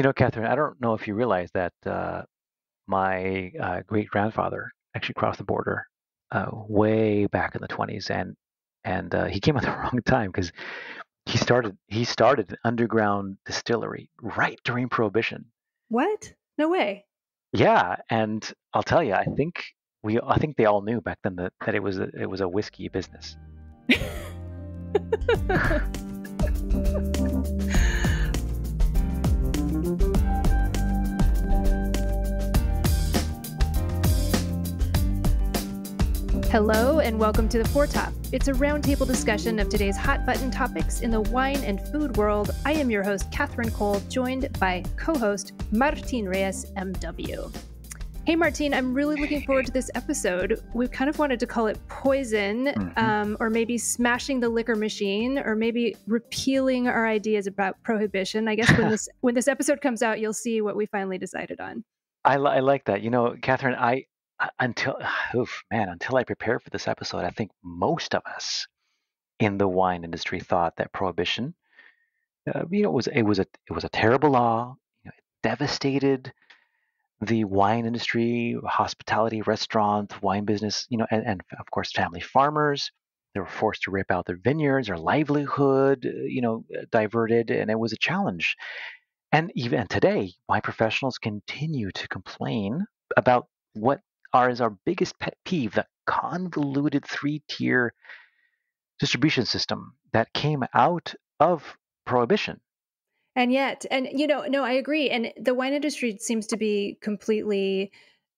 Catherine, I don't know if you realize that my great-grandfather actually crossed the border way back in the 20s, and he came at the wrong time because he started an underground distillery right during Prohibition. What? No way. Yeah, and I'll tell you, I think they all knew back then that it was a whiskey business. Hello and welcome to The Foretop. It's a roundtable discussion of today's hot button topics in the wine and food world. I am your host, Catherine Cole, joined by co-host Martin Reyes, MW. Hey, Martin, I'm really looking forward to this episode. We kind of wanted to call it Poison, or maybe Smashing the Liquor Machine, or maybe repealing our ideas about prohibition. I guess when this episode comes out, you'll see what we finally decided on. I like that. Catherine, until I prepared for this episode, I think most of us in the wine industry thought that prohibition, it was a terrible law. It devastated the wine industry, hospitality, restaurant, wine business. And of course, family farmers. They were forced to rip out their vineyards, their livelihood, diverted, and it was a challenge. And even today, wine professionals continue to complain about what is our biggest pet peeve, the convoluted three-tier distribution system that came out of Prohibition. No, I agree. And the wine industry seems to be completely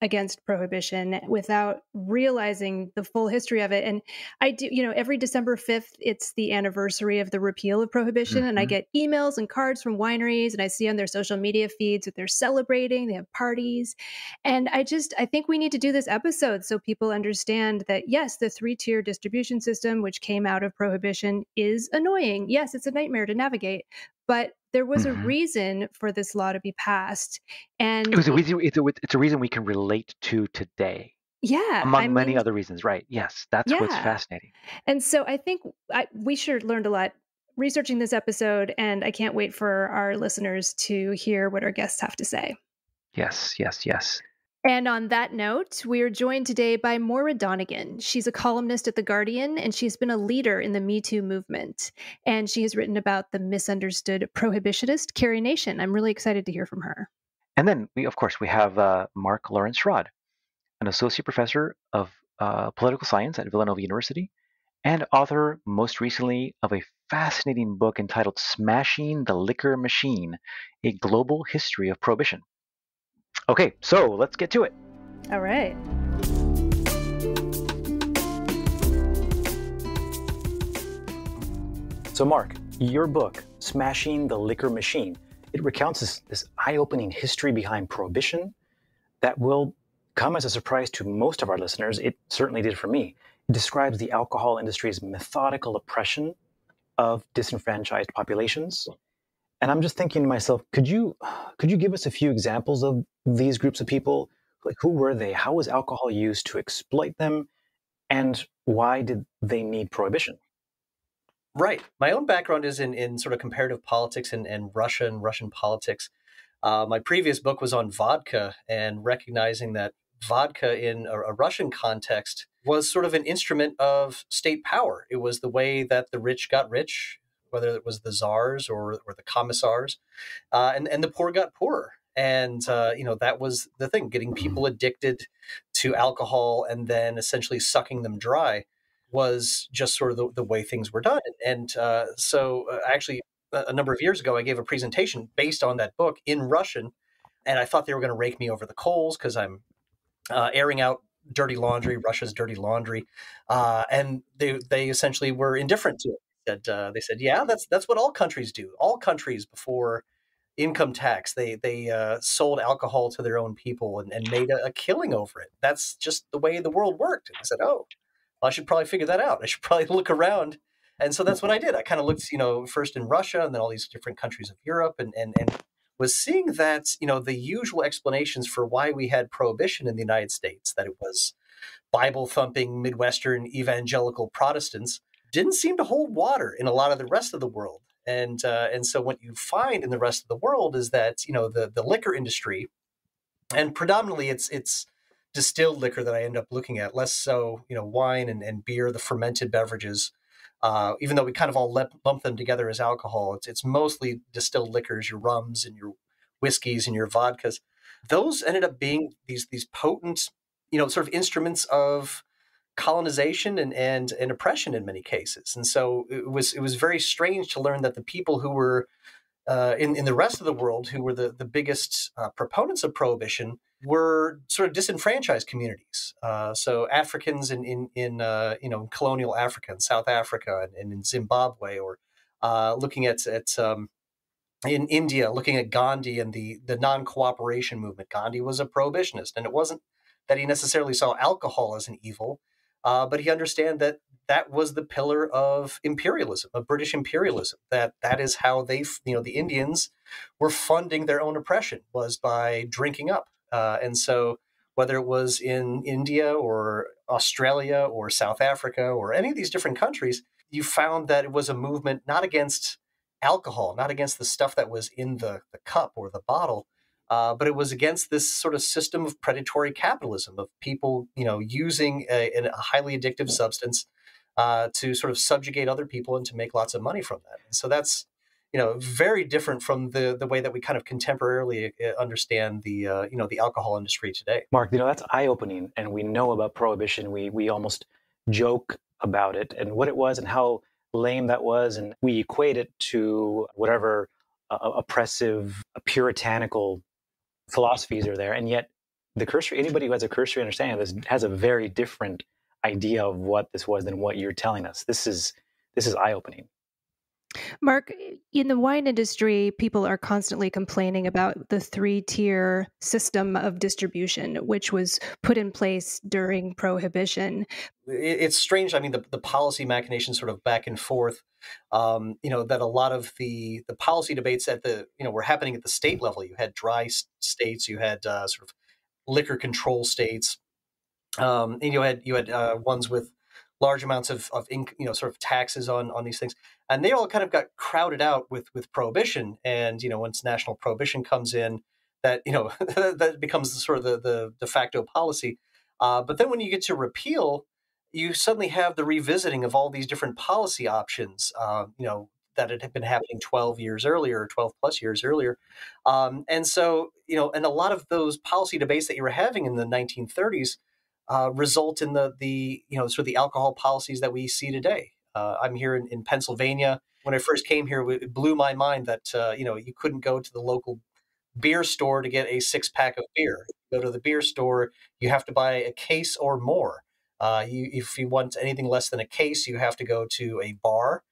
against prohibition without realizing the full history of it. And I do, every December 5th, it's the anniversary of the repeal of prohibition. And I get emails and cards from wineries, and I see on their social media feeds that they're celebrating, they have parties. And I think we need to do this episode so people understand that, yes, the three-tier distribution system, which came out of prohibition, is annoying. Yes, it's a nightmare to navigate, but there was a reason for this law to be passed, and it's a reason we can relate to today. Yeah, among many other reasons, right? Yes, that's what's fascinating. And so I think we sure learned a lot researching this episode, and I can't wait for our listeners to hear what our guests have to say. Yes. And on that note, we are joined today by Maura Donegan. She's a columnist at The Guardian, and she's been a leader in the Me Too movement. And she has written about the misunderstood prohibitionist Carrie Nation. I'm really excited to hear from her. And then, we have Mark Lawrence Schrod, an associate professor of political science at Villanova University, and author, most recently, of a fascinating book entitled Smashing the Liquor Machine, A Global History of Prohibition. Okay, so let's get to it. All right. So Mark, your book, Smashing the Liquor Machine, it recounts this eye-opening history behind prohibition that will come as a surprise to most of our listeners. It certainly did for me. It describes the alcohol industry's methodical oppression of disenfranchised populations. And I'm just thinking to myself, could you give us a few examples of these groups of people? Like, who were they? How was alcohol used to exploit them? And why did they need prohibition? Right. My own background is in sort of comparative politics and Russian politics. My previous book was on vodka, and recognizing that vodka in a Russian context was sort of an instrument of state power. It was the way that the rich got rich, whether it was the czars or the commissars, and the poor got poorer. And, that was the thing, getting people addicted to alcohol and then essentially sucking them dry was just sort of the way things were done. And so actually, a number of years ago, I gave a presentation based on that book in Russian, and I thought they were going to rake me over the coals because I'm airing out dirty laundry, Russia's dirty laundry. And they essentially were indifferent to it. They said, yeah, that's what all countries do. All countries before income tax, they sold alcohol to their own people and made a killing over it. That's just the way the world worked. And I said, oh, well, I should probably figure that out. I should probably look around. And so that's what I did. I kind of looked, first in Russia and then all these different countries of Europe and was seeing that, the usual explanations for why we had prohibition in the United States, that it was Bible-thumping Midwestern evangelical Protestants, didn't seem to hold water in a lot of the rest of the world. And so what you find in the rest of the world is that the liquor industry, and predominantly it's distilled liquor that I end up looking at, less so wine and beer, the fermented beverages. Even though we kind of all lump them together as alcohol, it's mostly distilled liquors, your rums and your whiskeys and your vodkas. Those ended up being these potent, sort of instruments of colonization and oppression in many cases. And so it was very strange to learn that the people who were in the rest of the world, who were the biggest proponents of prohibition, were sort of disenfranchised communities. So Africans in colonial Africa, in South Africa, and in Zimbabwe, or looking at in India, looking at Gandhi and the non-cooperation movement. Gandhi was a prohibitionist, and it wasn't that he necessarily saw alcohol as an evil, but he understood that was the pillar of imperialism, of British imperialism. That is how the Indians were funding their own oppression, was by drinking up. And so whether it was in India or Australia or South Africa or any of these different countries, you found that it was a movement not against alcohol, not against the stuff that was in the cup or the bottle, but it was against this sort of system of predatory capitalism, of people, using a highly addictive substance to sort of subjugate other people and to make lots of money from that. And so that's, very different from the way that we kind of contemporarily understand the alcohol industry today. Mark, that's eye-opening, and we know about prohibition. We almost joke about it and what it was and how lame that was, and we equate it to whatever oppressive, puritanical philosophies are there. And yet, anybody who has a cursory understanding of this has a very different idea of what this was than what you're telling us. This is eye-opening. Mark, in the wine industry, people are constantly complaining about the 3-tier system of distribution, which was put in place during Prohibition. It's strange. I mean, the policy machinations sort of back and forth, that a lot of the policy debates were happening at the state level. You had dry states, you had sort of liquor control states, and you had ones with large amounts of sort of taxes on these things, and they all kind of got crowded out with prohibition. And once national prohibition comes in, that that becomes sort of the de facto policy. But then when you get to repeal, you suddenly have the revisiting of all these different policy options, that had been happening 12 years earlier, 12 plus years earlier. And so, and a lot of those policy debates that you were having in the 1930s result in the sort of the alcohol policies that we see today. I'm here in Pennsylvania. When I first came here, it blew my mind that, you couldn't go to the local beer store to get a 6-pack of beer. You go to the beer store, you have to buy a case or more. If you want anything less than a case, you have to go to a bar,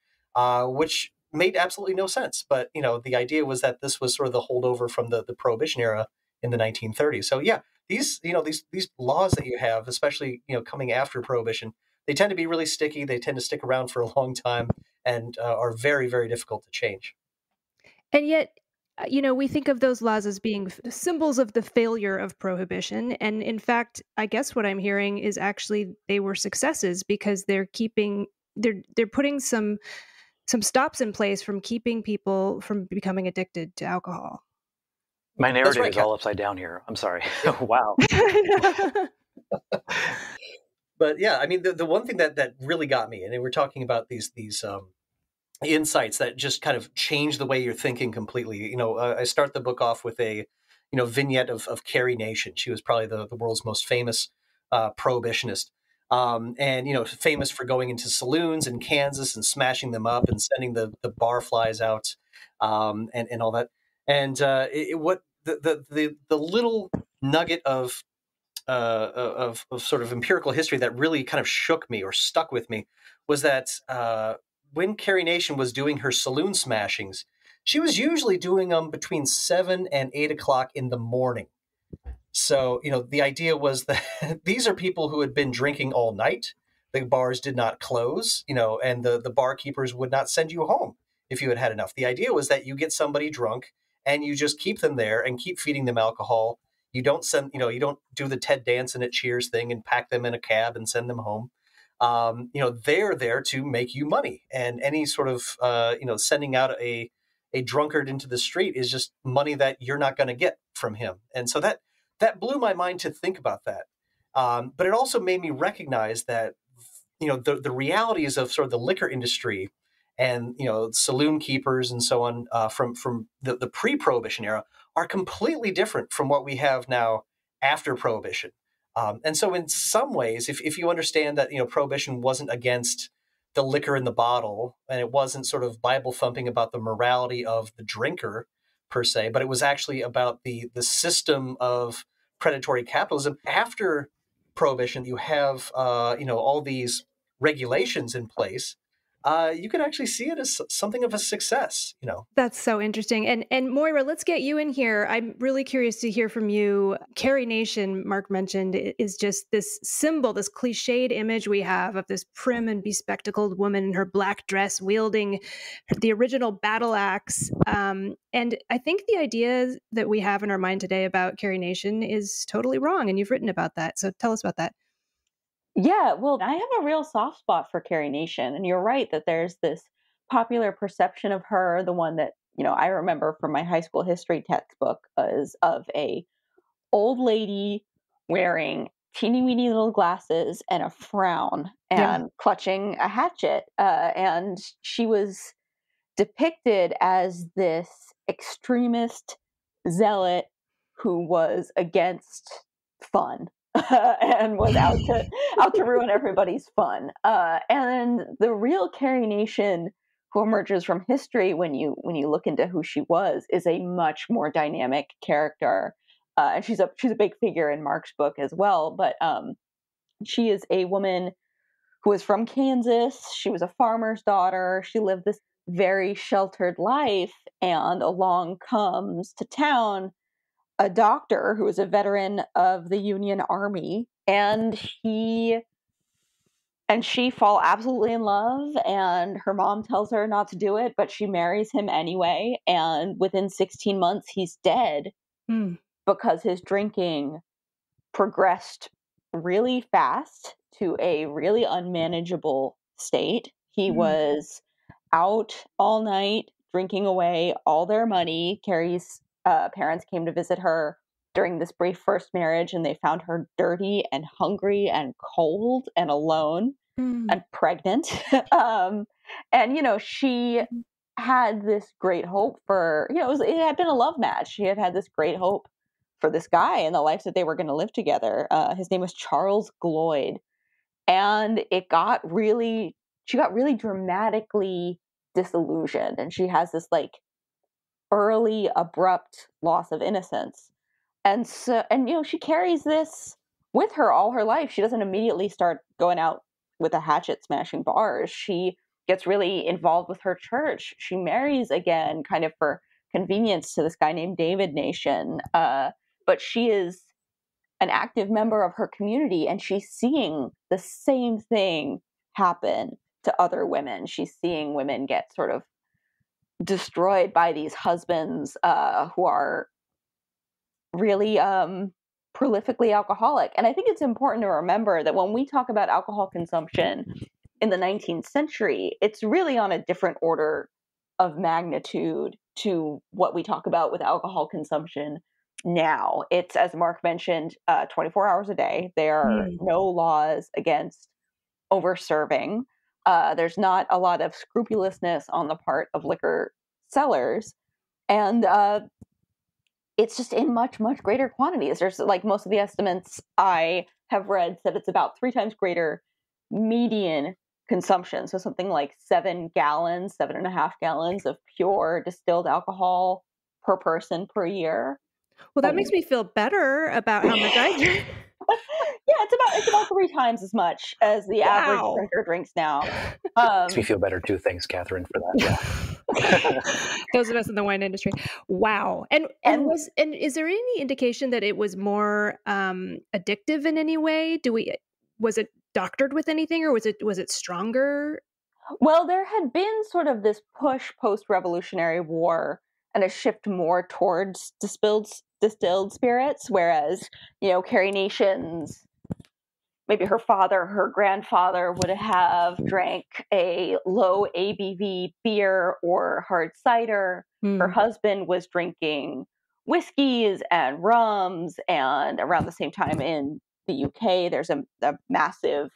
which made absolutely no sense. But, the idea was that this was sort of the holdover from the Prohibition era in the 1930s. So, yeah, these laws that you have, especially, coming after Prohibition, they tend to be really sticky. They tend to stick around for a long time and are very, very difficult to change. And yet, we think of those laws as being symbols of the failure of prohibition. And in fact, I guess what I'm hearing is actually they were successes, because they're putting some stops in place from keeping people from becoming addicted to alcohol. My narrative is all upside down here. I'm sorry. Wow. But yeah, I mean, the one thing that really got me, and we're talking about these insights that just kind of change the way you're thinking completely. I start the book off with a vignette of Carrie Nation. She was probably the world's most famous prohibitionist, and famous for going into saloons in Kansas and smashing them up and sending the barflies out, and all that. And what the little nugget of sort of empirical history that really kind of shook me or stuck with me was that when Carrie Nation was doing her saloon smashings, she was usually doing them between 7 and 8 o'clock in the morning. So, the idea was that these are people who had been drinking all night. The bars did not close, and the barkeepers would not send you home if you had had enough. The idea was that you get somebody drunk and you just keep them there and keep feeding them alcohol. You don't you don't do the Ted Danson at Cheers thing and pack them in a cab and send them home. they're there to make you money, and any sort of sending out a drunkard into the street is just money that you're not going to get from him. And so that blew my mind to think about that. But it also made me recognize that the realities of sort of the liquor industry and saloon keepers and so on from the pre-Prohibition era are completely different from what we have now after Prohibition. And so in some ways, if you understand that Prohibition wasn't against the liquor in the bottle, and it wasn't sort of Bible thumping about the morality of the drinker per se, but it was actually about the system of predatory capitalism. After Prohibition, you have all these regulations in place. You could actually see it as something of a success. That's so interesting. And Moira, let's get you in here. I'm really curious to hear from you. Carrie Nation, Mark mentioned, is just this symbol, this cliched image we have of this prim and bespectacled woman in her black dress wielding the original battle axe. And I think the idea that we have in our mind today about Carrie Nation is totally wrong. And you've written about that. So tell us about that. Yeah, well, I have a real soft spot for Carrie Nation. And you're right that there's this popular perception of her, the one that, I remember from my high school history textbook, is of a old lady wearing teeny weeny little glasses and a frown and clutching a hatchet. And she was depicted as this extremist zealot who was against fun. And was out to ruin everybody's fun. And the real Carrie Nation, who emerges from history when you look into who she was, is a much more dynamic character. And she's a big figure in Mark's book as well. But she is a woman who is from Kansas. She was a farmer's daughter. She lived this very sheltered life, and along comes to town a doctor who is a veteran of the Union Army, and she fall absolutely in love, and her mom tells her not to do it, but she marries him anyway, and within 16 months he's dead because his drinking progressed really fast to a really unmanageable state. He was out all night drinking away all their money. Carrie's parents came to visit her during this brief first marriage, and they found her dirty and hungry and cold and alone and pregnant. And she had this great hope for, it had been a love match. She had this great hope for this guy and the life that they were going to live together. His name was Charles Gloyd. And she got really dramatically disillusioned. And she has this early, abrupt loss of innocence. And so, she carries this with her all her life. She doesn't immediately start going out with a hatchet smashing bars. She gets really involved with her church. She marries again, kind of for convenience, to this guy named David Nation. But she is an active member of her community, and she's seeing the same thing happen to other women. She's seeing women get sort of destroyed by these husbands who are really prolifically alcoholic. And I think it's important to remember that when we talk about alcohol consumption in the 19th century, it's really on a different order of magnitude to what we talk about with alcohol consumption now. It's, as Mark mentioned, 24 hours a day. There are no laws against over-serving. There's not a lot of scrupulousness on the part of liquor sellers. And it's just in much, much greater quantities. There's most of the estimates I have read said it's about 3 times greater median consumption. So something like 7.5 gallons of pure distilled alcohol per person per year. Well, that makes me feel better about how much I drink. Yeah, it's about 3 times as much as the average drinker drinks now. Makes me feel better too. Thanks, Catherine, for that. Yeah. Those of us in the wine industry. Wow. And is there any indication that it was more addictive in any way? Was it doctored with anything, or was it stronger? Well, there had been sort of this push post-Revolutionary War and a shift more towards distilled spirits, whereas, Carrie Nation's maybe her father, her grandfather would have drank a low ABV beer or hard cider. Her husband was drinking whiskeys and rums. And around the same time in the UK, there's a massive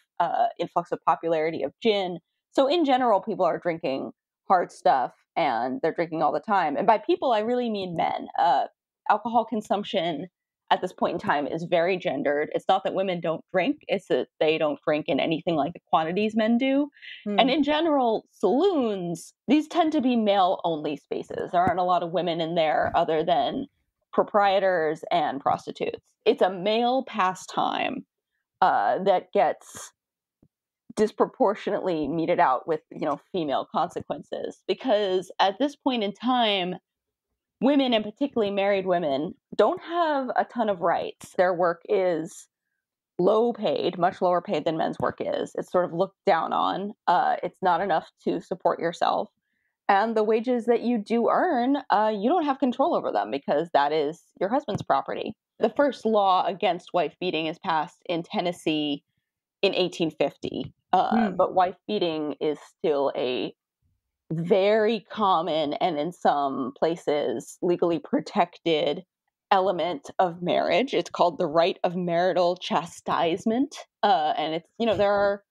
influx of popularity of gin. So in general, people are drinking hard stuff and they're drinking all the time. And by people, I really mean men. Alcohol consumption at this point in time is very gendered. It's not that women don't drink, it's that they don't drink in anything like the quantities men do. And in general, saloons, these tend to be male-only spaces. There aren't a lot of women in there other than proprietors and prostitutes. It's a male pastime that gets disproportionately meted out with, female consequences. Because at this point in time, women, and particularly married women, don't have a ton of rights. Their work is low paid, much lower paid than men's work is. It's sort of looked down on. It's not enough to support yourself. And the wages that you do earn, you don't have control over them because that is your husband's property. The first law against wife beating is passed in Tennessee in 1850. But wife beating is still a very common and in some places legally protected element of marriage. It's called the right of marital chastisement. And it's, there are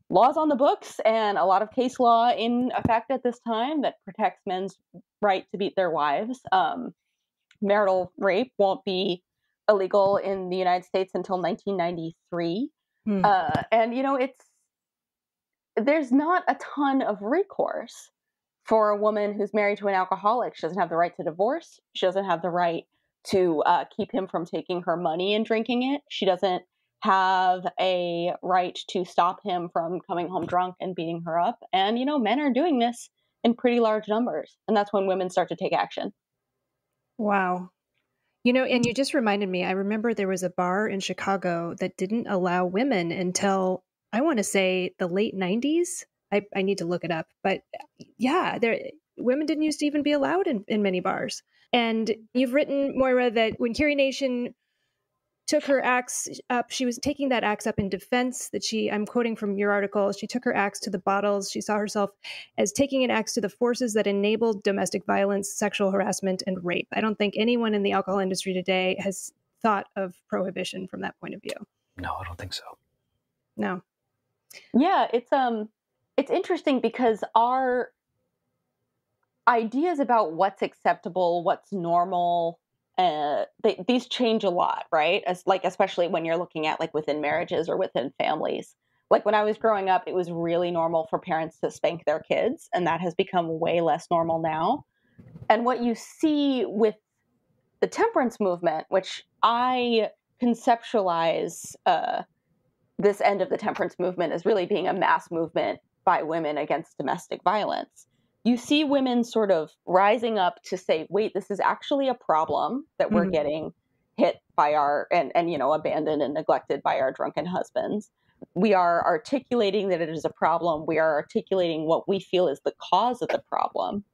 laws on the books and a lot of case law in effect at this time that protects men's right to beat their wives. Marital rape won't be illegal in the United States until 1993. And, there's not a ton of recourse for a woman who's married to an alcoholic. She doesn't have the right to divorce. She doesn't have the right to keep him from taking her money and drinking it. She doesn't have a right to stop him from coming home drunk and beating her up. And, men are doing this in pretty large numbers. And that's when women start to take action. Wow. And you just reminded me, I remember there was a bar in Chicago that didn't allow women until, I want to say, the late 90s. I need to look it up. But yeah, women didn't used to even be allowed in many bars. And you've written, Moira, that when Carrie Nation took her axe up, she was taking that axe up in defense that I'm quoting from your article, she took her axe to the bottles. She saw herself as taking an axe to the forces that enabled domestic violence, sexual harassment, and rape. I don't think anyone in the alcohol industry today has thought of prohibition from that point of view. No, I don't think so. No. Yeah, it's interesting because our ideas about what's acceptable, what's normal, these change a lot, right? Especially when you're looking at within marriages or within families. When I was growing up, it was really normal for parents to spank their kids, and that has become way less normal now. And what you see with the temperance movement, which I conceptualize this end of the temperance movement as really being a mass movement by women against domestic violence. You see women sort of rising up to say, wait, this is actually a problem that we're getting hit by and abandoned and neglected by our drunken husbands. We are articulating that it is a problem. We are articulating what we feel is the cause of the problem.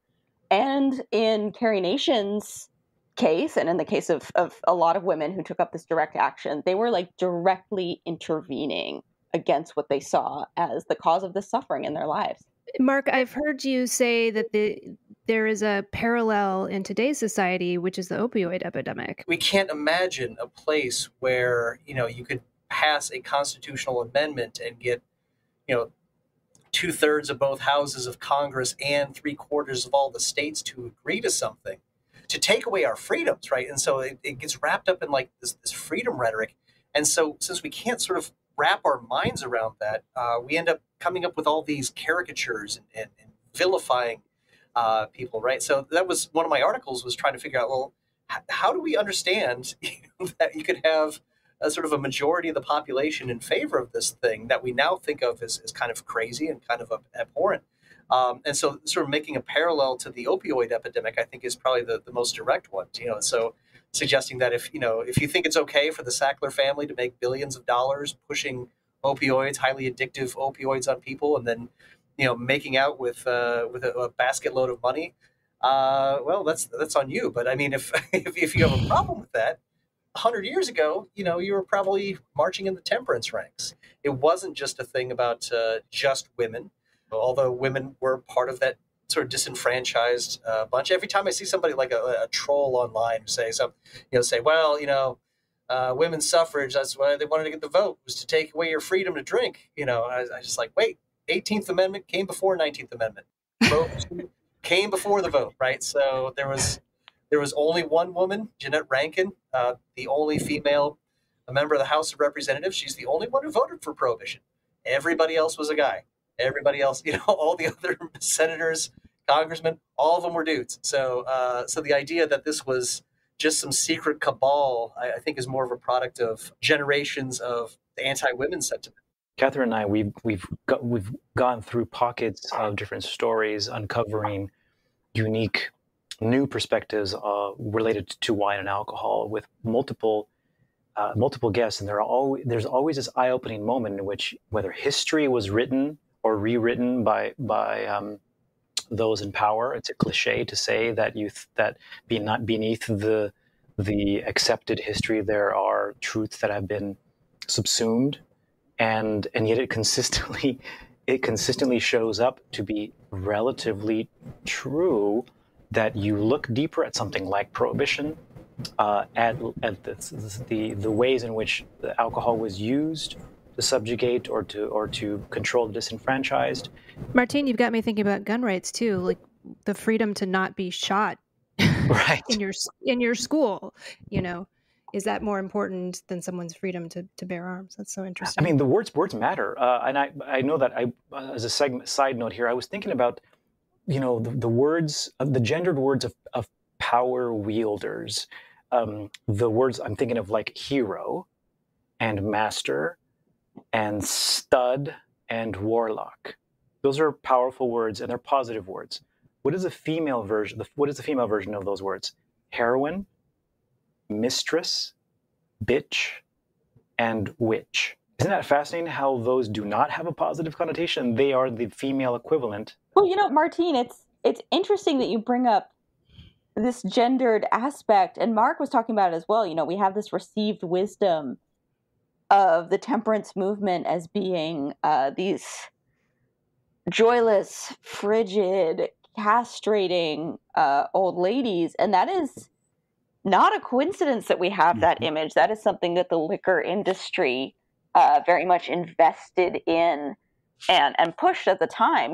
And in Carrie Nation's case, and in the case of a lot of women who took up this direct action, they were directly intervening against what they saw as the cause of the suffering in their lives. Mark, I've heard you say that there is a parallel in today's society, which is the opioid epidemic. We can't imagine a place where, you could pass a constitutional amendment and get, 2/3 of both houses of Congress and 3/4 of all the states to agree to something to take away our freedoms, right? And so it gets wrapped up in this freedom rhetoric. And so since we can't sort of wrap our minds around that, we end up coming up with all these caricatures and vilifying people, right? So that was one of my articles, was trying to figure out, well, how do we understand that you could have a sort of a majority of the population in favor of this thing that we now think of as kind of crazy and kind of abhorrent? And so sort of making a parallel to the opioid epidemic, I think, is probably the most direct one. So suggesting that if you think it's okay for the Sackler family to make billions of dollars pushing opioids, highly addictive opioids on people, and then making out with a basket load of money, well, that's on you. But I mean, if you have a problem with that, 100 years ago, you were probably marching in the temperance ranks. It wasn't just a thing about just women, although women were part of that sort of disenfranchised bunch. Every time I see somebody like a troll online say women's suffrage, that's why they wanted to get the vote, was to take away your freedom to drink. I just like, wait, 18th Amendment came before 19th Amendment. Vote came before the vote, right? So there was only one woman, Jeanette Rankin, the only female member of the House of Representatives. She's the only one who voted for prohibition. Everybody else was a guy. Everybody else, all the other senators, congressmen, all of them were dudes. So the idea that this was just some secret cabal, I think, is more of a product of generations of anti-women sentiment. Catherine and I, we've gone through pockets of different stories, uncovering unique new perspectives related to wine and alcohol with multiple guests, and there's always this eye-opening moment in which, whether history was written or rewritten by those in power, it's a cliche to say that beneath the accepted history there are truths that have been subsumed, and yet it consistently shows up to be relatively true. That you look deeper at something like prohibition, at the ways in which the alcohol was used to subjugate or to control the disenfranchised. Martine, you've got me thinking about gun rights too, like the freedom to not be shot right in your school. Is that more important than someone's freedom to bear arms? That's so interesting. I mean, the words matter, and I know that as a side note here, I was thinking about the words, the gendered words of power wielders, the words I'm thinking of, like hero and master and stud and warlock. Those are powerful words, and they're positive words. What is the female version of those words? Heroine, mistress, bitch, and witch. Isn't that fascinating how those do not have a positive connotation? They are the female equivalent. Well, Martine, it's interesting that you bring up this gendered aspect, and Mark was talking about it as well. We have this received wisdom of the temperance movement as being these joyless, frigid, castrating old ladies, and that is not a coincidence that we have that image. That is something that the liquor industry very much invested in and pushed at the time.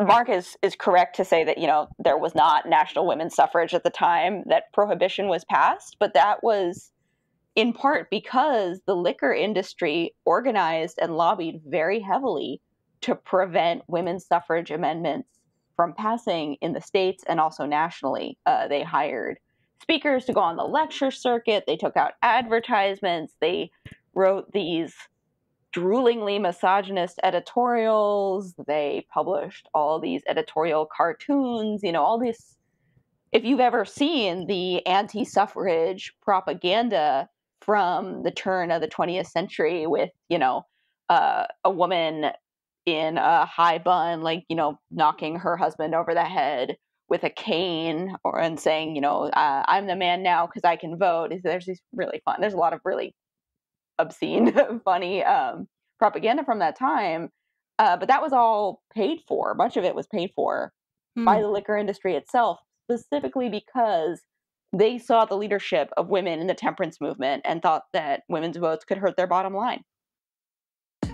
Mark is correct to say that, there was not national women's suffrage at the time that prohibition was passed, but that was in part because the liquor industry organized and lobbied very heavily to prevent women's suffrage amendments from passing in the states and also nationally. They hired speakers to go on the lecture circuit. They took out advertisements. They wrote these droolingly misogynist editorials. They published all these editorial cartoons, all this. If you've ever seen the anti-suffrage propaganda from the turn of the 20th century with, a woman in a high bun, knocking her husband over the head with a cane and saying, I'm the man now because I can vote. There's a lot of really obscene, funny propaganda from that time. But that was all paid for. Much of it was paid for by the liquor industry itself, specifically because they saw the leadership of women in the temperance movement and thought that women's votes could hurt their bottom line.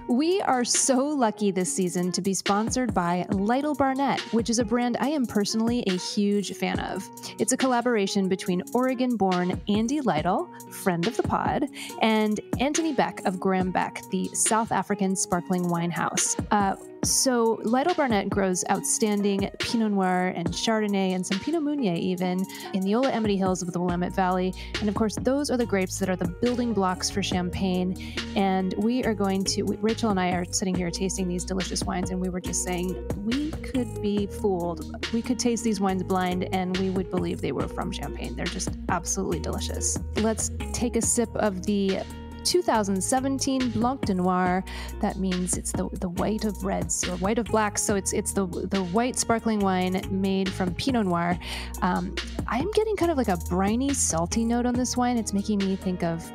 We are so lucky this season to be sponsored by Lytle Barnett, which is a brand I am personally a huge fan of. It's a collaboration between Oregon-born Andy Lytle, friend of the pod, and Anthony Beck of Graham Beck, the South African sparkling wine house. So Lytle Barnett grows outstanding Pinot Noir and Chardonnay and some Pinot Meunier even in the Yola-Amity Hills of the Willamette Valley. And of course, those are the grapes that are the building blocks for champagne. And Rachel and I are sitting here tasting these delicious wines, and we were just saying, we could be fooled. We could taste these wines blind and we would believe they were from Champagne. They're just absolutely delicious. Let's take a sip of the 2017 Blanc de Noir. That means it's the white of reds or white of blacks. So it's the white sparkling wine made from Pinot Noir. I'm getting kind of like a briny, salty note on this wine. It's making me think of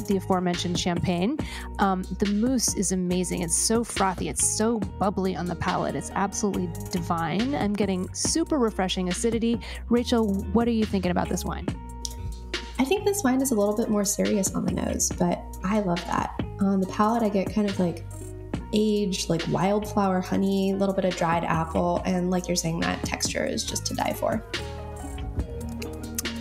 the aforementioned champagne. The mousse is amazing. It's so frothy. It's so bubbly on the palate. It's absolutely divine. I'm getting super refreshing acidity. Rachel, what are you thinking about this wine? I think this wine is a little bit more serious on the nose, but I love that. On the palate, I get kind of like aged, like wildflower honey, a little bit of dried apple, and like you're saying, that texture is just to die for.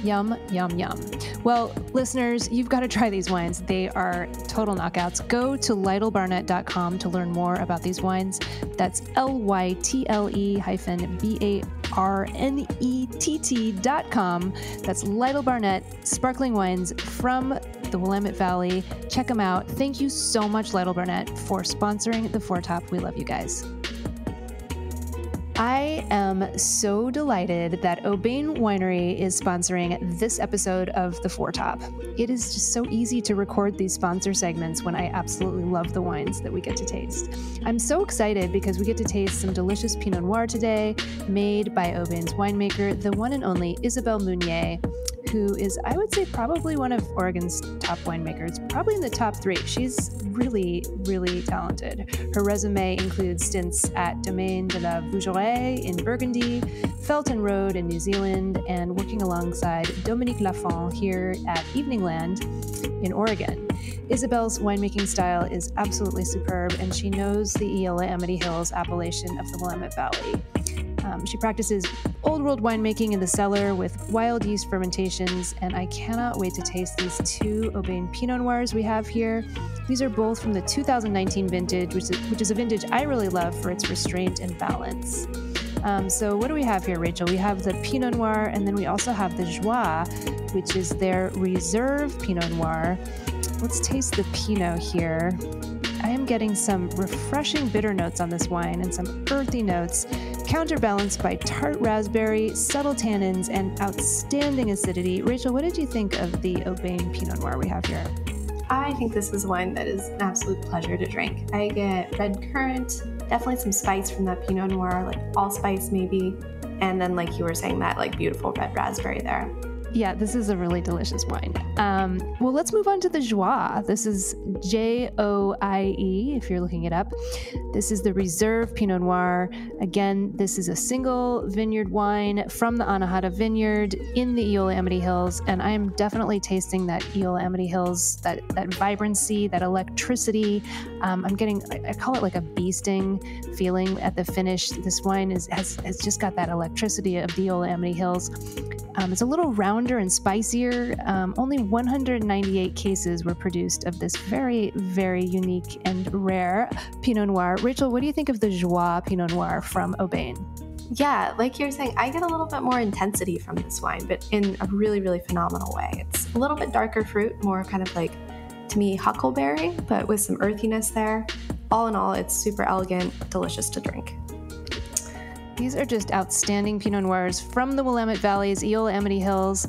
Yum, yum, yum. Well, listeners, you've got to try these wines. They are total knockouts. Go to lytlebarnett.com to learn more about these wines. That's lytle-barnett.com. That's Lytle Barnett, sparkling wines from the Willamette Valley. Check them out. Thank you so much, Lytle Barnett, for sponsoring the Foretop. We love you guys. I am so delighted that Aubaine Winery is sponsoring this episode of The Foretop. It is just so easy to record these sponsor segments when I absolutely love the wines that we get to taste. I'm so excited because we get to taste some delicious Pinot Noir today, made by Aubaine's winemaker, the one and only Isabelle Meunier, who is, I would say, probably one of Oregon's top winemakers, probably in the top 3. She's really, really talented. Her resume includes stints at Domaine de la Vougerie in Burgundy, Felton Road in New Zealand, and working alongside Dominique Lafont here at Evening Land in Oregon. Isabelle's winemaking style is absolutely superb, and she knows the Yosemite Hills appellation of the Willamette Valley. She practices old world winemaking in the cellar with wild yeast fermentations, and I cannot wait to taste these 2 Aubaine Pinot Noirs we have here. These are both from the 2019 vintage, which is a vintage I really love for its restraint and balance. So what do we have here, Rachel? We have the Pinot Noir, and then we also have the Joie, which is their reserve Pinot Noir. Let's taste the Pinot here. I am getting some refreshing bitter notes on this wine and some earthy notes, counterbalanced by tart raspberry, subtle tannins, and outstanding acidity. Rachel, what did you think of the Aubaine Pinot Noir we have here? I think this is a wine that is an absolute pleasure to drink. I get red currant, definitely some spice from that Pinot Noir, like allspice maybe, and then like you were saying, that like beautiful red raspberry there. Yeah, this is a really delicious wine. Well, let's move on to the Joie. This is Joie, if you're looking it up. This is the Reserve Pinot Noir. Again, this is a single vineyard wine from the Anahata Vineyard in the Yosemite Hills, and I am definitely tasting that Yosemite Hills, that vibrancy, that electricity. I'm getting, I call it like a bee sting feeling at the finish. This wine has just got that electricity of the Yosemite Hills. It's a little rounder and spicier. Only 198 cases were produced of this very, very unique and rare Pinot Noir. Rachel, what do you think of the Joie Pinot Noir from Aubaine? Yeah, like you're saying, I get a little bit more intensity from this wine, but in a really, really phenomenal way. It's a little bit darker fruit, more kind of like, to me, huckleberry, but with some earthiness there. All in all, it's super elegant, delicious to drink. These are just outstanding Pinot Noirs from the Willamette Valley's Yosemite Hills.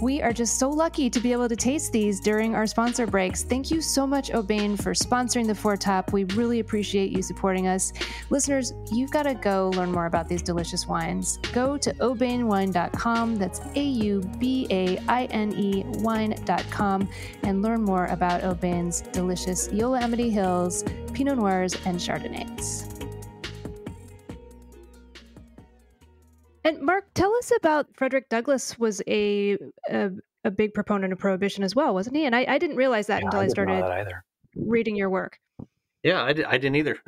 We are just so lucky to be able to taste these during our sponsor breaks. Thank you so much, Aubaine, for sponsoring the Foretop. We really appreciate you supporting us. Listeners, you've got to go learn more about these delicious wines. Go to aubainewine.com, that's AUBAINE wine.com, and learn more about Aubaine's delicious Yosemite Hills Pinot Noirs and Chardonnays. And Mark, tell us about Frederick Douglass was a big proponent of prohibition as well, wasn't he? And I didn't realize that until I started reading your work. Yeah, I didn't either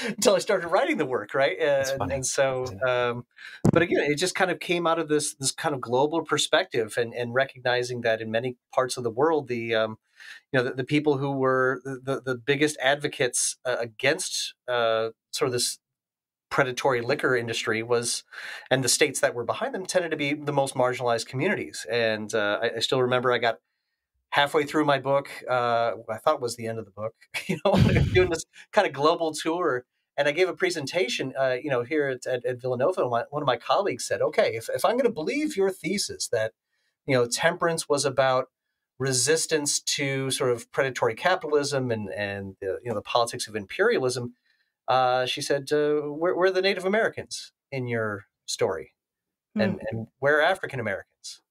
until I started writing the work, right? And so, but again, it just kind of came out of this kind of global perspective and recognizing that in many parts of the world, the people who were the biggest advocates against sort of this predatory liquor industry and the states that were behind them tended to be the most marginalized communities. And I still remember I got halfway through my book, I thought it was the end of the book, doing this kind of global tour. And I gave a presentation, here at Villanova. And one of my colleagues said, okay, if I'm going to believe your thesis that, temperance was about resistance to sort of predatory capitalism and the politics of imperialism, she said, where are the Native Americans in your story? And where are African Americans?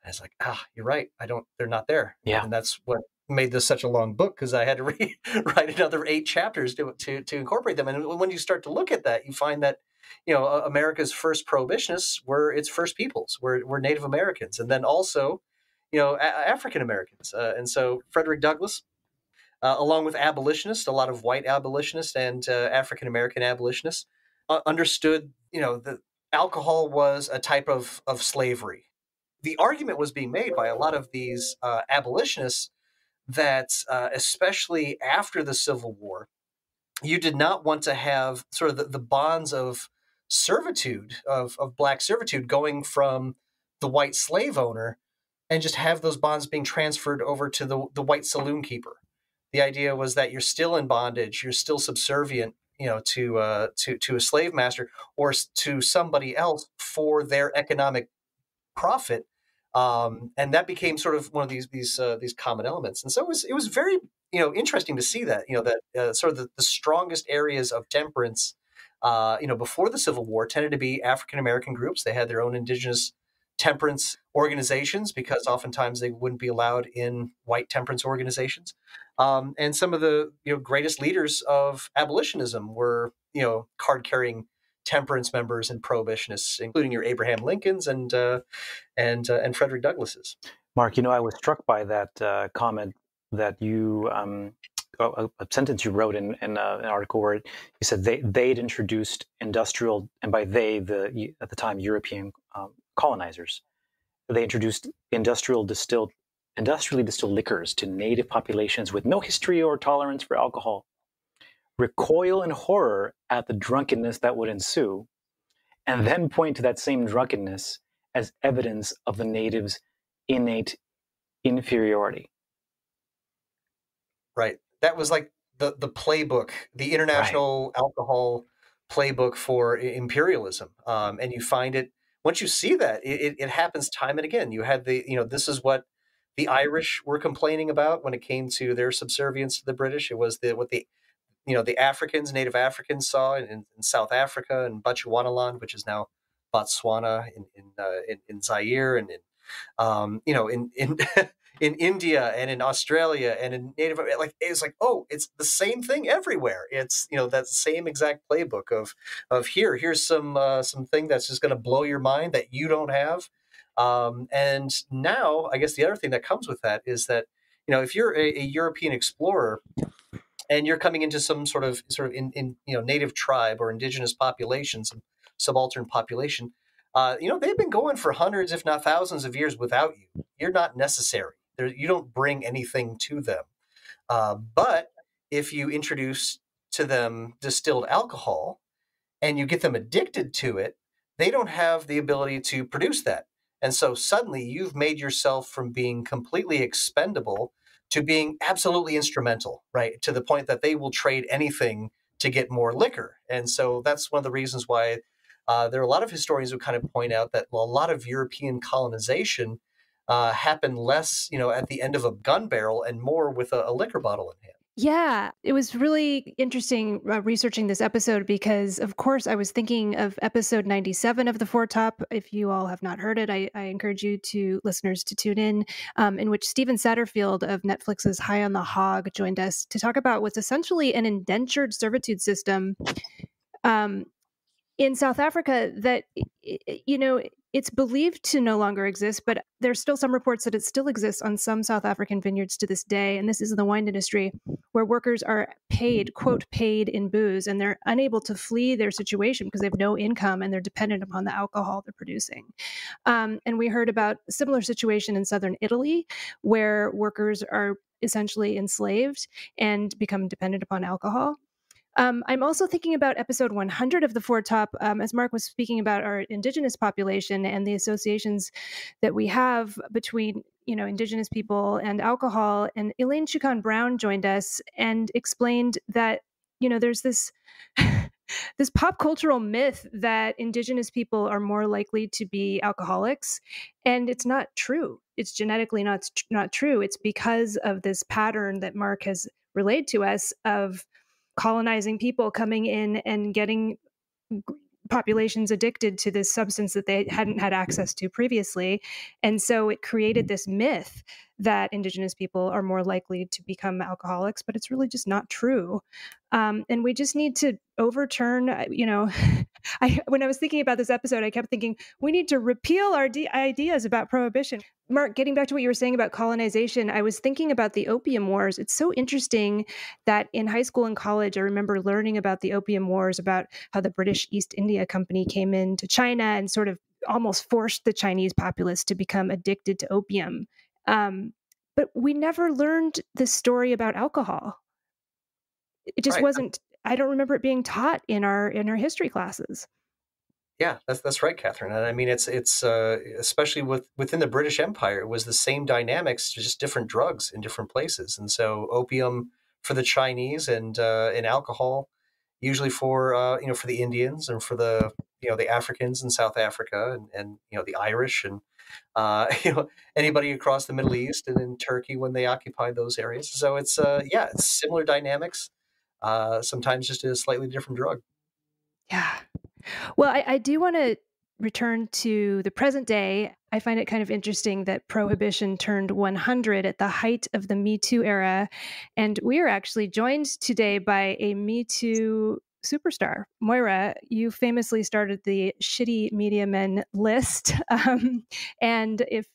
And I was like, you're right. They're not there. Yeah. And that's what made this such a long book, because I had to write another 8 chapters to incorporate them. And when you start to look at that, you find that, America's first prohibitionists were its first peoples, were Native Americans. And then also, African Americans. And so Frederick Douglass, along with abolitionists, a lot of white abolitionists and African American abolitionists, understood, that alcohol was a type of slavery. The argument was being made by a lot of these abolitionists that, especially after the Civil War, you did not want to have sort of the bonds of servitude, of black servitude, going from the white slave owner, and just have those bonds being transferred over to the white saloon keeper. The idea was that you're still in bondage, you're still subservient, to a slave master or to somebody else for their economic profit, and that became sort of one of these common elements. And so it was very interesting to see that that sort of the strongest areas of temperance, before the Civil War, tended to be African American groups. They had their own indigenous temperance organizations because oftentimes they wouldn't be allowed in white temperance organizations. And some of the greatest leaders of abolitionism were card-carrying temperance members and prohibitionists, including your Abraham Lincolns and Frederick Douglasses. Mark, I was struck by that comment that you, a sentence you wrote in an article where you said they'd introduced industrial, and by they, at the time, European colonizers, they introduced industrially distilled liquors to native populations with no history or tolerance for alcohol. Recoil in horror at the drunkenness that would ensue, and then point to that same drunkenness as evidence of the natives' innate inferiority. Right. That was like the playbook, the international alcohol playbook for imperialism. And you find it, once you see that, it happens time and again. You had this is what the Irish were complaining about when it came to their subservience to the British. It was the Native Africans saw in South Africa and Bechuanaland, which is now Botswana, in Zaire, and in India and in Australia and in Native, it's like, it's the same thing everywhere. It's that same exact playbook of here's something that's just going to blow your mind that you don't have. And now, I guess the other thing that comes with that is that if you're a European explorer and you're coming into some sort of in native tribe or indigenous population, some subaltern population, they've been going for hundreds, if not thousands of years without you. You're not necessary. You don't bring anything to them. But if you introduce to them distilled alcohol and you get them addicted to it, they don't have the ability to produce that. And so suddenly you've made yourself from being completely expendable to being absolutely instrumental, right? To the point that they will trade anything to get more liquor. And so that's one of the reasons why there are a lot of historians who kind of point out that a lot of European colonization happened less, at the end of a gun barrel and more with a liquor bottle in hand. Yeah, it was really interesting researching this episode because, of course, I was thinking of episode 97 of The Four Top. If you all have not heard it, I encourage listeners to tune in which Stephen Satterfield of Netflix's High on the Hog joined us to talk about what's essentially an indentured servitude system in South Africa that, it's believed to no longer exist, but there's still some reports that it still exists on some South African vineyards to this day. And this is in the wine industry where workers are paid, quote, paid in booze, and they're unable to flee their situation because they have no income and they're dependent upon the alcohol they're producing. And we heard about a similar situation in southern Italy where workers are essentially enslaved and become dependent upon alcohol. I'm also thinking about episode 100 of The Four Top, as Mark was speaking about our indigenous population and the associations that we have between, indigenous people and alcohol. And Elaine Chukon Brown joined us and explained that, there's this this pop cultural myth that Indigenous people are more likely to be alcoholics, and it's not true. It's genetically not true. It's because of this pattern that Mark has relayed to us of colonizing people coming in and getting populations addicted to this substance that they hadn't had access to previously. And so it created this myth that Indigenous people are more likely to become alcoholics, but it's really just not true. And we just need to overturn, when I was thinking about this episode, I kept thinking, we need to repeal our ideas about prohibition. Mark, getting back to what you were saying about colonization, I was thinking about the Opium Wars. It's so interesting that in high school and college, I remember learning about the Opium Wars, about how the British East India Company came into China and sort of almost forced the Chinese populace to become addicted to opium. But we never learned the story about alcohol. It just wasn't, I don't remember it being taught in our history classes. Yeah, that's right, Catherine. And I mean, it's especially within the British Empire, it was the same dynamics, just different drugs in different places. And so opium for the Chinese and alcohol usually for for the Indians and for the the Africans in South Africa and the Irish and anybody across the Middle East and in Turkey when they occupied those areas. So it's it's similar dynamics, sometimes just a slightly different drug. Yeah. Well, I do want to return to the present day. I find it kind of interesting that Prohibition turned 100 at the height of the Me Too era. And we are actually joined today by a Me Too superstar. Moira, you famously started the Shitty Media Men list. And if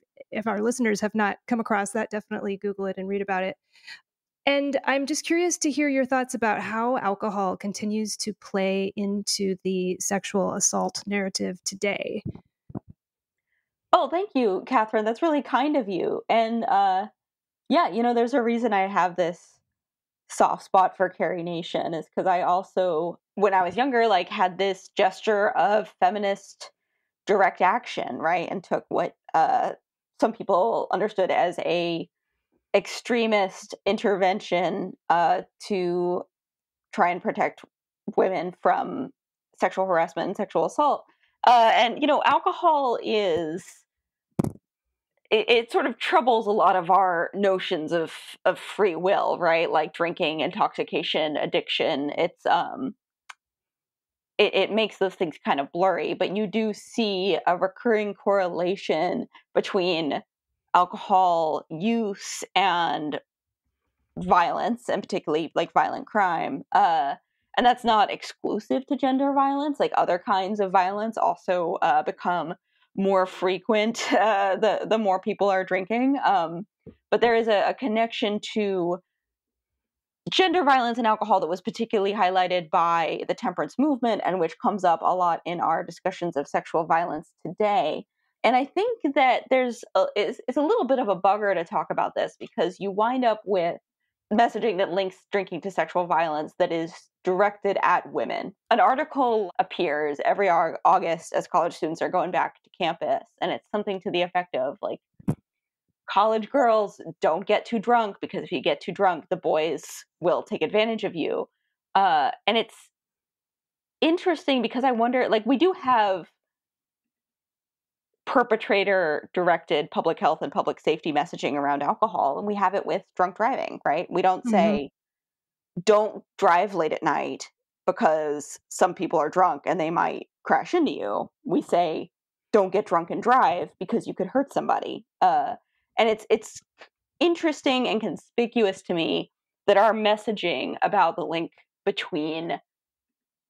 our listeners have not come across that, definitely Google it and read about it. And I'm just curious to hear your thoughts about how alcohol continues to play into the sexual assault narrative today. Oh, thank you, Catherine. That's really kind of you. And there's a reason I have this soft spot for Carrie Nation, is because I also, when I was younger, had this gesture of feminist direct action, right? And took what some people understood as a extremist intervention to try and protect women from sexual harassment and sexual assault. Alcohol it sort of troubles a lot of our notions of free will, right? Like drinking, intoxication, addiction. It makes those things kind of blurry, but you do see a recurring correlation between alcohol use and violence, and particularly violent crime. And that's not exclusive to gender violence. Other kinds of violence also become more frequent the more people are drinking. But there is a connection to gender violence and alcohol that was particularly highlighted by the temperance movement, and which comes up a lot in our discussions of sexual violence today. And I think that it's a little bit of a bugger to talk about this, because you wind up with messaging that links drinking to sexual violence that is directed at women. An article appears every August as college students are going back to campus, and it's something to the effect of college girls, don't get too drunk, because if you get too drunk, the boys will take advantage of you. And it's interesting because I wonder, we do have perpetrator-directed public health and public safety messaging around alcohol, and we have it with drunk driving, right? We don't say, don't drive late at night because some people are drunk and they might crash into you. We say, don't get drunk and drive because you could hurt somebody. And it's interesting and conspicuous to me that our messaging about the link between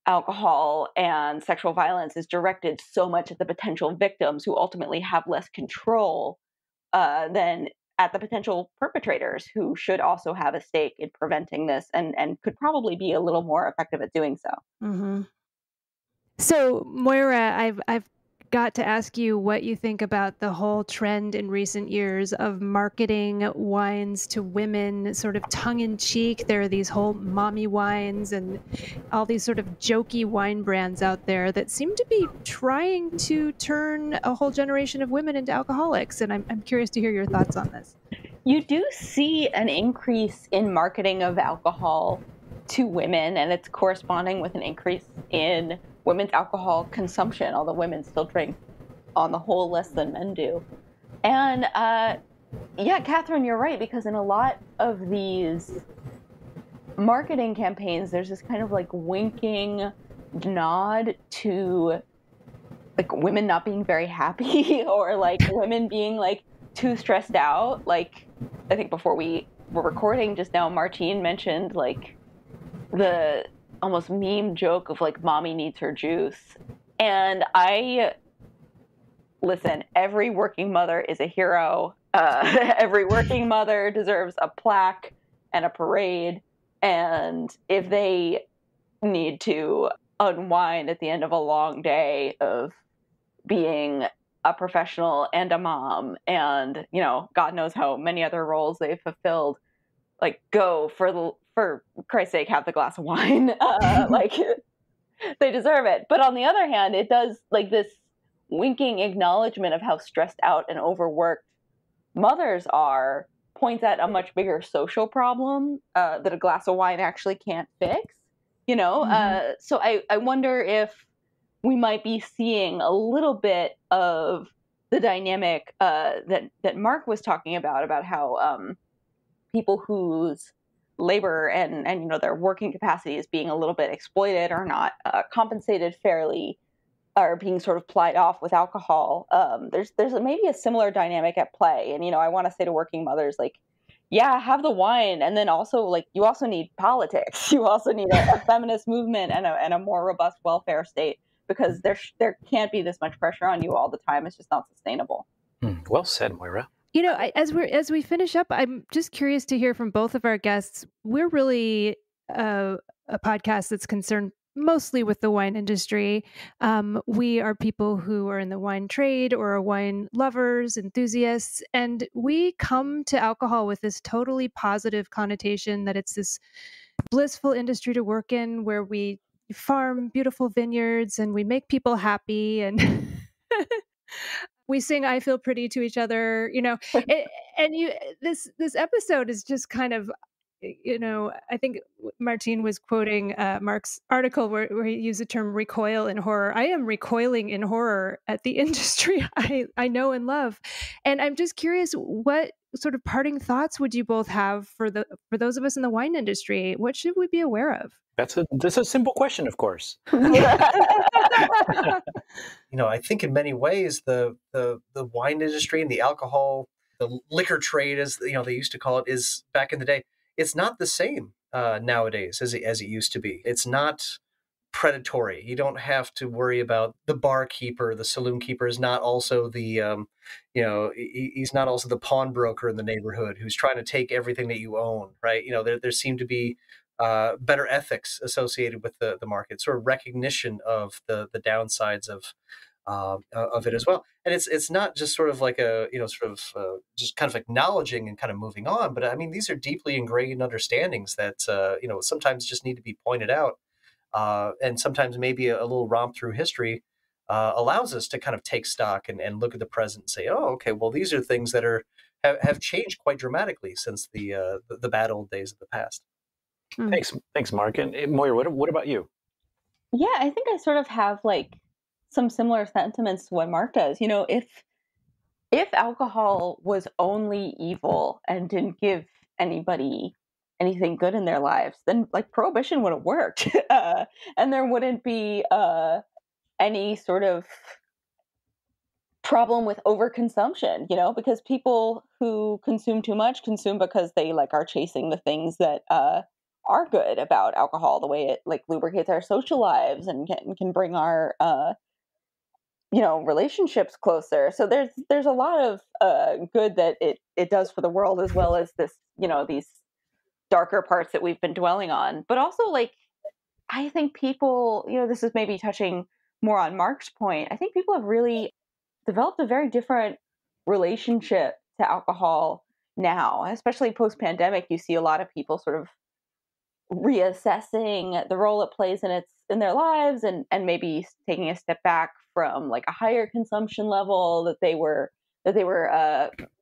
alcohol and sexual violence is directed so much at the potential victims, who ultimately have less control than at the potential perpetrators, who should also have a stake in preventing this and could probably be a little more effective at doing so. Mm-hmm. So, Moira, I've got to ask you what you think about the whole trend in recent years of marketing wines to women, sort of tongue-in-cheek. There are these whole mommy wines and all these sort of jokey wine brands out there that seem to be trying to turn a whole generation of women into alcoholics. And I'm curious to hear your thoughts on this. You do see an increase in marketing of alcohol to women, and it's corresponding with an increase in women's alcohol consumption, although women still drink on the whole less than men do. And yeah, Catherine, you're right, because in a lot of these marketing campaigns, there's this kind of like winking nod to like women not being very happy or like women being like too stressed out. Like, I think before we were recording just now, Martine mentioned like the almost meme joke of like mommy needs her juice. And listen, every working mother is a hero. Every working mother deserves a plaque and a parade. And if they need to unwind at the end of a long day of being a professional and a mom and, you know, God knows how many other roles they've fulfilled, like, go for Christ's sake, have the glass of wine. Like, they deserve it. But on the other hand, it does, like, this winking acknowledgement of how stressed out and overworked mothers are points at a much bigger social problem that a glass of wine actually can't fix, you know? Mm-hmm. So I wonder if we might be seeing a little bit of the dynamic that Mark was talking about how people whose labor and you know their working capacity is being a little bit exploited or not compensated fairly are being sort of plied off with alcohol. There's maybe a similar dynamic at play. And, you know, I want to say to working mothers, like, yeah, have the wine. And then also, like, you also need politics. You also need a feminist movement and a more robust welfare state, because there can't be this much pressure on you all the time. It's just not sustainable. Well said, Moira. You know, as we finish up, I'm just curious to hear from both of our guests. We're really a podcast that's concerned mostly with the wine industry. We are people who are in the wine trade or are wine lovers, enthusiasts, and we come to alcohol with this totally positive connotation that it's this blissful industry to work in where we farm beautiful vineyards and we make people happy and we sing "I Feel Pretty" to each other, you know. This episode is just kind of, you know, I think Martine was quoting Mark's article where he used the term recoil in horror. I am recoiling in horror at the industry I know and love. And I'm just curious, what sort of parting thoughts would you both have for those of us in the wine industry? What should we be aware of? That's a simple question, of course. You know, I think in many ways the wine industry and the alcohol, the liquor trade, as you know they used to call it, is back in the day. It's not the same nowadays as it used to be. It's not predatory. You don't have to worry about the barkeeper, the saloon keeper is not also the, you know, he's not also the pawnbroker in the neighborhood who's trying to take everything that you own, right? You know, there seem to be better ethics associated with the market, sort of recognition of the downsides of it as well. And it's not just sort of like a, you know, sort of just kind of acknowledging and kind of moving on. But I mean, these are deeply ingrained understandings that, you know, sometimes just need to be pointed out. And sometimes maybe a little romp through history allows us to kind of take stock and look at the present and say, oh, okay, well, these are things that have changed quite dramatically since the bad old days of the past. Thanks, Mark. And Moira, what about you? Yeah, I think I sort of have like some similar sentiments to what Mark does. You know, if alcohol was only evil and didn't give anybody anything good in their lives, then like prohibition would have worked, and there wouldn't be any sort of problem with overconsumption. You know, because people who consume too much consume because they like are chasing the things that are good about alcohol, the way it like lubricates our social lives and can bring our you know, relationships closer. So there's a lot of good that it does for the world, as well as this, you know, these darker parts that we've been dwelling on. But also, like, I think people, you know, this is maybe touching more on Mark's point. I think people have really developed a very different relationship to alcohol now, especially post-pandemic. You see a lot of people sort of reassessing the role it plays in their lives and maybe taking a step back from like a higher consumption level that they were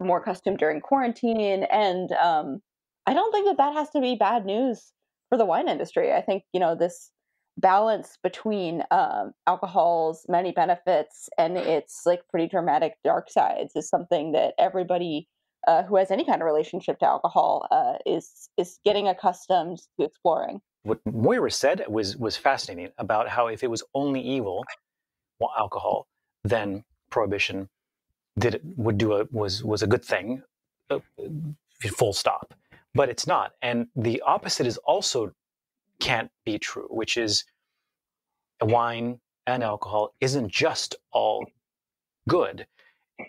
more accustomed during quarantine. And I don't think that has to be bad news for the wine industry. I think, this balance between alcohol's many benefits and its like pretty dramatic dark sides is something that everybody who has any kind of relationship to alcohol is getting accustomed to exploring. What Moira said was fascinating about how if it was only evil, alcohol, then prohibition was a good thing, full stop. But it's not, and the opposite is also can't be true, which is wine and alcohol isn't just all good.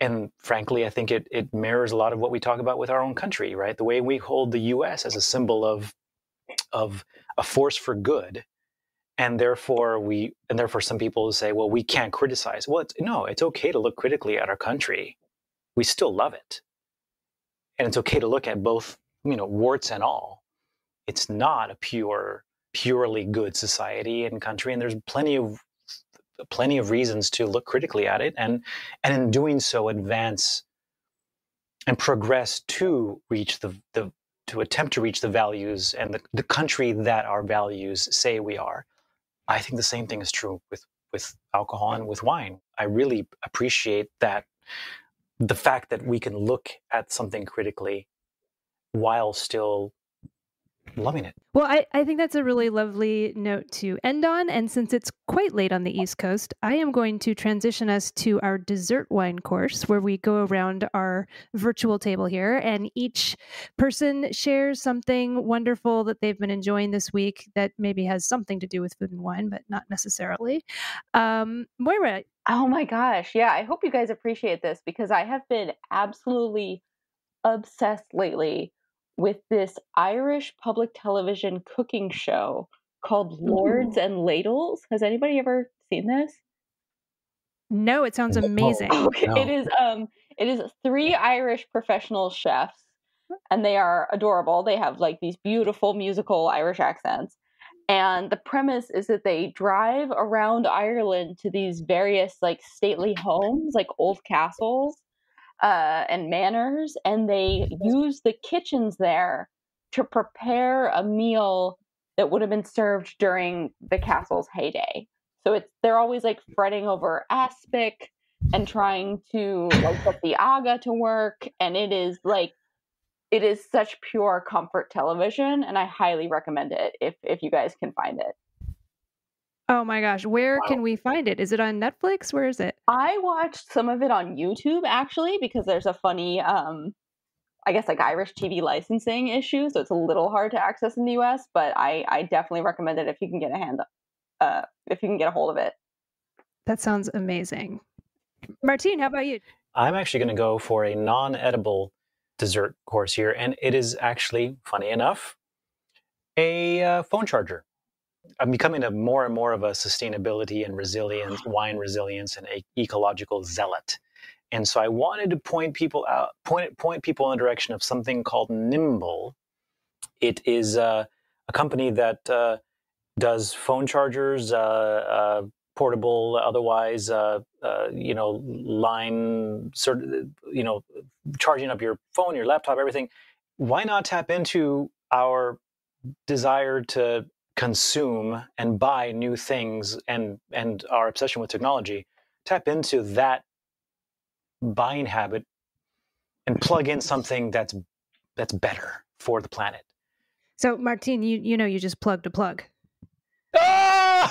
And frankly, I think it mirrors a lot of what we talk about with our own country, right? The way we hold the U.S. as a symbol of a force for good, and therefore some people say, well, we can't criticize. Well, it's okay to look critically at our country. We still love it, and it's okay to look at both, warts and all. It's not a purely good society and country, and there's plenty of reasons to look critically at it, and in doing so advance and progress to reach to attempt to reach the values and the country that our values say we are. I think the same thing is true with alcohol and with wine. I really appreciate that, the fact that we can look at something critically while still loving it. Well, I think that's a really lovely note to end on. And since it's quite late on the East Coast, I am going to transition us to our dessert wine course, where we go around our virtual table here and each person shares something wonderful that they've been enjoying this week that maybe has something to do with food and wine, but not necessarily. Moira. Oh my gosh. Yeah. I hope you guys appreciate this, because I have been absolutely obsessed lately with this Irish public television cooking show called Lords and Ladles. Has anybody ever seen this? No, it sounds amazing. Okay. No. It is 3 Irish professional chefs, and they are adorable. They have like these beautiful musical Irish accents. And the premise is that they drive around Ireland to these various like stately homes, like old castles, and manors, and they use the kitchens there to prepare a meal that would have been served during the castle's heyday. So they're always like fretting over aspic and trying to like get the aga to work, and it is such pure comfort television, and I highly recommend it if you guys can find it. Oh my gosh, where can we find it? Is it on Netflix? Where is it? I watched some of it on YouTube, actually, because there's a funny, I guess, like Irish TV licensing issue, so it's a little hard to access in the US, but I definitely recommend it if you can get a hold of it. That sounds amazing. Martine, how about you? I'm actually going to go for a non-edible dessert course here, and it is actually, funny enough, a phone charger. I'm becoming more and more of a sustainability and resilience, wine resilience, and ecological zealot. And so I wanted to point people in the direction of something called Nimble. It is a company that does phone chargers, portable, otherwise, line, sort of, charging up your phone, your laptop, everything. Why not tap into our desire to consume and buy new things and our obsession with technology? Tap into that buying habit and plug in something that's better for the planet. So Martine, you just plugged a plug. Oh!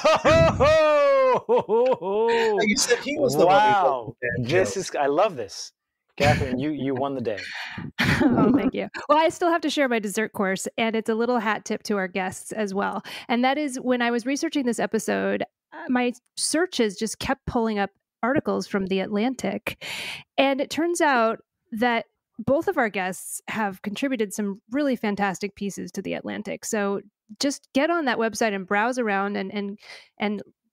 You said he was the wow! one. I love this. Catherine, you won the day. Oh, thank you. Well, I still have to share my dessert course, and it's a little hat tip to our guests as well. And that is, when I was researching this episode, my searches just kept pulling up articles from The Atlantic. And it turns out that both of our guests have contributed some really fantastic pieces to The Atlantic. So just get on that website and browse around and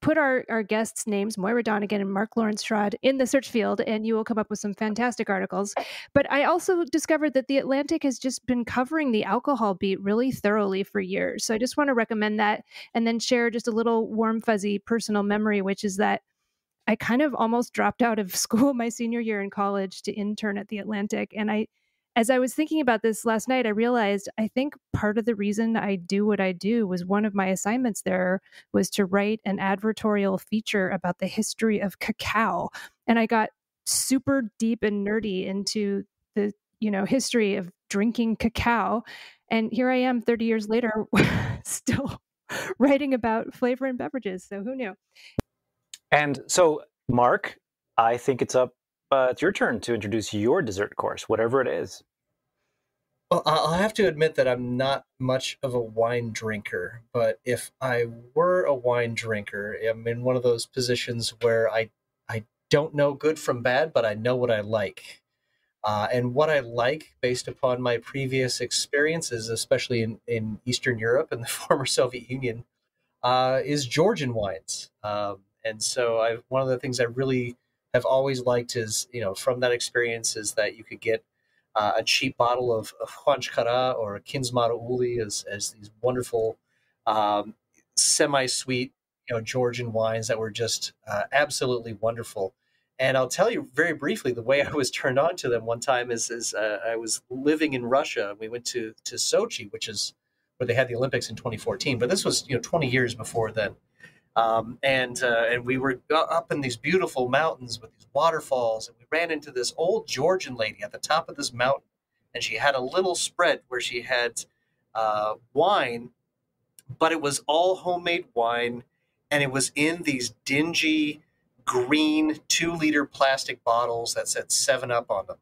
put our guests' names, Moira Donegan and Mark Lawrence Schrod, in the search field, and you will come up with some fantastic articles. But I also discovered that The Atlantic has just been covering the alcohol beat really thoroughly for years. So I just want to recommend that, and then share just a little warm, fuzzy personal memory, which is that I kind of almost dropped out of school my senior year in college to intern at The Atlantic. And as I was thinking about this last night, I realized I think part of the reason I do what I do was one of my assignments there was to write an advertorial feature about the history of cacao. And I got super deep and nerdy into the, history of drinking cacao. And here I am 30 years later, still writing about flavor and beverages. So who knew? And so, Mark, I think it's your turn to introduce your dessert course, whatever it is. Well, I'll have to admit that I'm not much of a wine drinker, but if I were a wine drinker, I'm in one of those positions where I don't know good from bad, but I know what I like. And what I like, based upon my previous experiences, especially in Eastern Europe and the former Soviet Union, is Georgian wines. And so one of the things I really have always liked is, from that experience, is that you could get a cheap bottle of Huanchkara or a Kinsmara Uli as these wonderful semi-sweet, Georgian wines that were just absolutely wonderful. And I'll tell you very briefly, the way I was turned on to them one time is I was living in Russia. We went to Sochi, which is where they had the Olympics in 2014. But this was 20 years before then. And we were up in these beautiful mountains with these waterfalls, and we ran into this old Georgian lady at the top of this mountain, and she had a little spread where she had wine, but it was all homemade wine, and it was in these dingy green 2-liter plastic bottles that said 7-Up on them.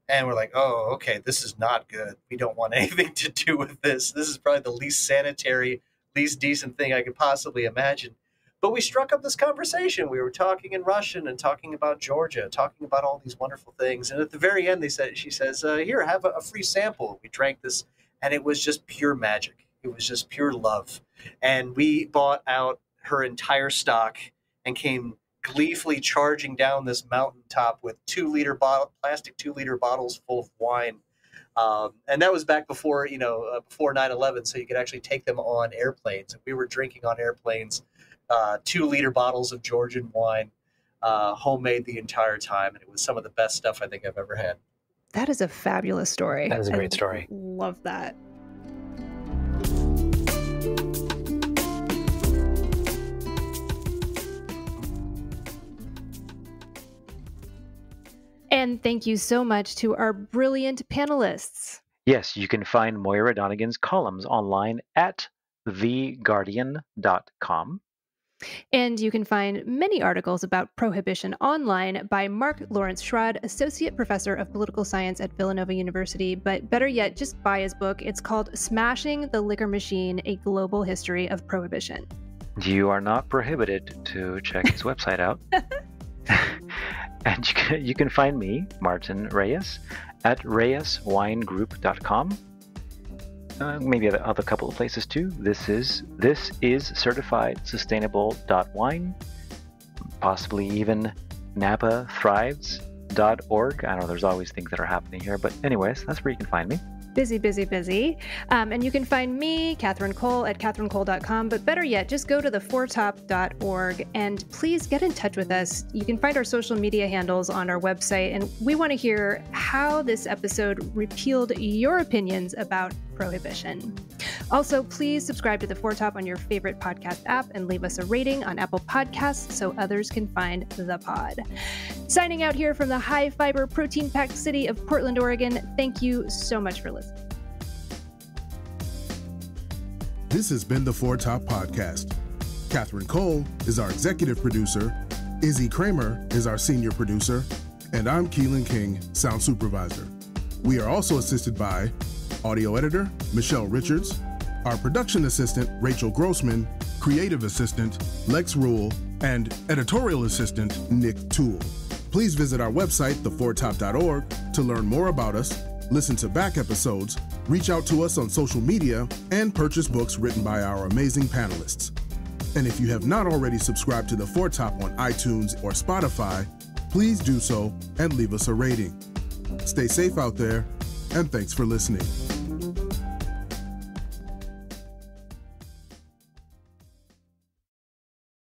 And we're like, oh, okay, this is not good. We don't want anything to do with this. This is probably the least sanitary, least decent thing I could possibly imagine. But we struck up this conversation. We were talking in Russian and talking about Georgia, talking about all these wonderful things. And at the very end, she says, here, have a free sample. We drank this, and it was just pure magic. It was just pure love. And we bought out her entire stock and came gleefully charging down this mountaintop with 2-liter plastic 2-liter bottles full of wine. And that was back before, before 9/11, so you could actually take them on airplanes. And we were drinking on airplanes 2-liter bottles of Georgian wine, homemade the entire time. And it was some of the best stuff I think I've ever had. That is a fabulous story. That is a great story. Love that. And thank you so much to our brilliant panelists. Yes, you can find Moira Donegan's columns online at theguardian.com. And you can find many articles about prohibition online by Mark Lawrence Schrod, Associate Professor of Political Science at Villanova University. But better yet, just buy his book. It's called Smashing the Liquor Machine, A Global History of Prohibition. You are not prohibited to check his website out. And you can find me, Martin Reyes, at reyeswinegroup.com. Maybe other couple of places too. This is certified sustainable.wine, possibly even napathrives.org. I don't know, there's always things that are happening here, but anyways, that's where you can find me. Busy, busy, busy. And you can find me, Catherine Cole, at catherinecole.com. But better yet, just go to theforetop.org and please get in touch with us. You can find our social media handles on our website. And we want to hear how this episode repealed your opinions about prohibition. Also, please subscribe to The Foretop on your favorite podcast app and leave us a rating on Apple Podcasts so others can find the pod. Signing out here from the high-fiber, protein-packed city of Portland, Oregon, thank you so much for listening. This has been the Foretop Podcast. Catherine Cole is our executive producer, Izzy Kramer is our senior producer, and I'm Keelan King, sound supervisor. We are also assisted by audio editor, Michelle Richards, our production assistant, Rachel Grossman, creative assistant, Lex Rule, and editorial assistant, Nick Toole. Please visit our website, theforetop.org, to learn more about us, listen to back episodes, reach out to us on social media, and purchase books written by our amazing panelists. And if you have not already subscribed to The Foretop on iTunes or Spotify, please do so and leave us a rating. Stay safe out there, and thanks for listening.